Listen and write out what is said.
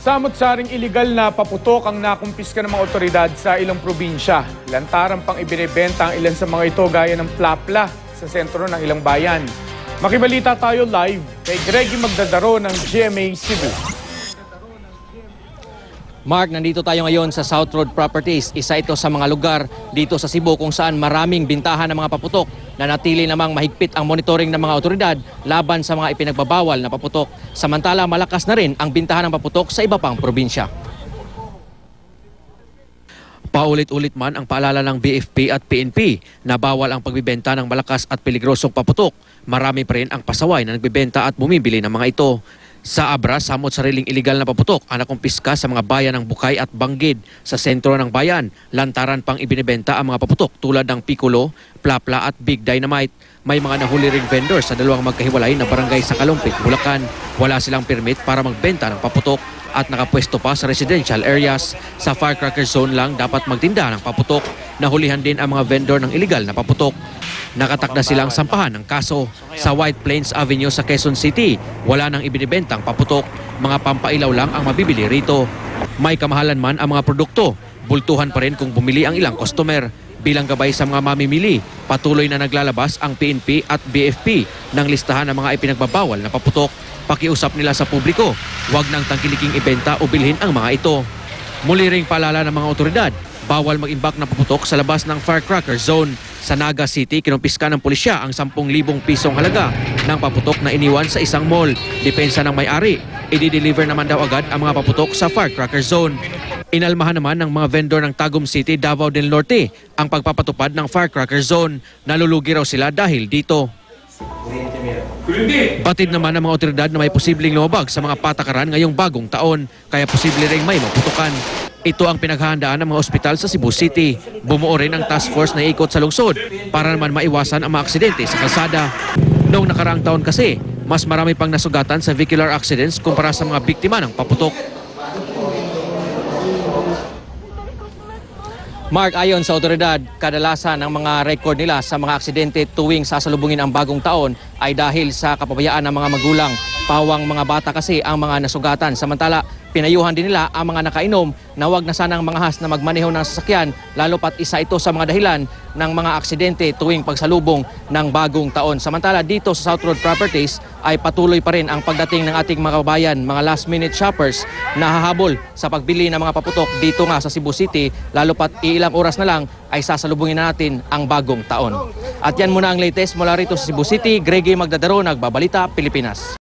Samot-saring iligal na paputok ang nakumpiska ng mga otoridad sa ilang probinsya. Lantaran pang ibinebenta ang ilan sa mga ito gaya ng plapla sa sentro ng ilang bayan. Makibalita tayo live kay Greggy Magdadaro ng GMA Cebu. Mark, nandito tayo ngayon sa South Road Properties. Isa ito sa mga lugar dito sa Cebu kung saan maraming bintahan ng mga paputok. Nanatili namang mahigpit ang monitoring ng mga otoridad laban sa mga ipinagbabawal na paputok. Samantala, malakas na rin ang bintahan ng paputok sa iba pang probinsya. Paulit-ulit man ang paalala ng BFP at PNP na bawal ang pagbibenta ng malakas at peligrosong paputok. Marami pa rin ang pasaway na nagbibenta at bumibili ng mga ito. Sa Abra, samot-sariling iligal na paputok ang nakumpiska sa mga bayan ng Bukay at Banggid. Sa sentro ng bayan, lantaran pang ibinebenta ang mga paputok tulad ng Piccolo, Plapla at Big Dynamite. May mga nahuli ring vendor sa dalawang magkahiwalay na barangay sa Kalumpit, Bulacan. Wala silang permit para magbenta ng paputok at nakapwesto pa sa residential areas. Sa firecracker zone lang dapat magtinda ng paputok. Nahulihan din ang mga vendor ng iligal na paputok. Nakatakda silang sampahan ng kaso. Sa White Plains Avenue sa Quezon City, wala nang ibinibentang paputok. Mga pampailaw lang ang mabibili rito. May kamahalan man ang mga produkto. Bultuhan pa rin kung bumili ang ilang customer. Bilang gabay sa mga mamimili, patuloy na naglalabas ang PNP at BFP ng listahan ng mga ipinagbabawal na paputok. Pakiusap nila sa publiko, huwag nang tangkiliking ibenta o bilhin ang mga ito. Muli ring paalala ng mga otoridad, bawal mag-imbak ng paputok sa labas ng firecracker zone. Sa Naga City, kinumpiska ng pulisya ang 10,000 pisong halaga ng paputok na iniwan sa isang mall. Depensa ng may-ari, i-deliver naman daw agad ang mga paputok sa firecracker zone. Inalmahan naman ng mga vendor ng Tagum City, Davao del Norte ang pagpapatupad ng firecracker zone. Nalulugi raw sila dahil dito. Batid naman ng mga otoridad na may posibleng lumabag sa mga patakaran ngayong bagong taon, kaya posible ring may maputukan. Ito ang pinaghahandaan ng mga ospital sa Cebu City. Bumuo rin ang task force na ikot sa lungsod para naman maiwasan ang mga aksidente sa kalsada. Noong nakaraang taon kasi, mas marami pang nasugatan sa vehicular accidents kumpara sa mga biktima ng paputok. Mark, ayon sa otoridad, kadalasan ng mga record nila sa mga aksidente tuwing sasalubungin ang bagong taon ay dahil sa kapabayaan ng mga magulang. Pawang mga bata kasi ang mga nasugatan. Samantala, pinayuhan din nila ang mga nakainom na huwag na sanang manghas na magmaneho ng sasakyan, lalo pat isa ito sa mga dahilan ng mga aksidente tuwing pagsalubong ng bagong taon. Samantala, dito sa South Road Properties ay patuloy pa rin ang pagdating ng ating mga kababayan, mga last-minute shoppers na hahabol sa pagbili ng mga paputok dito nga sa Cebu City, lalo pat ilang oras na lang ay sasalubungin na natin ang bagong taon. At yan muna ang latest mula rito sa Cebu City. Greggy Magdadaro, Nagbabalita, Pilipinas.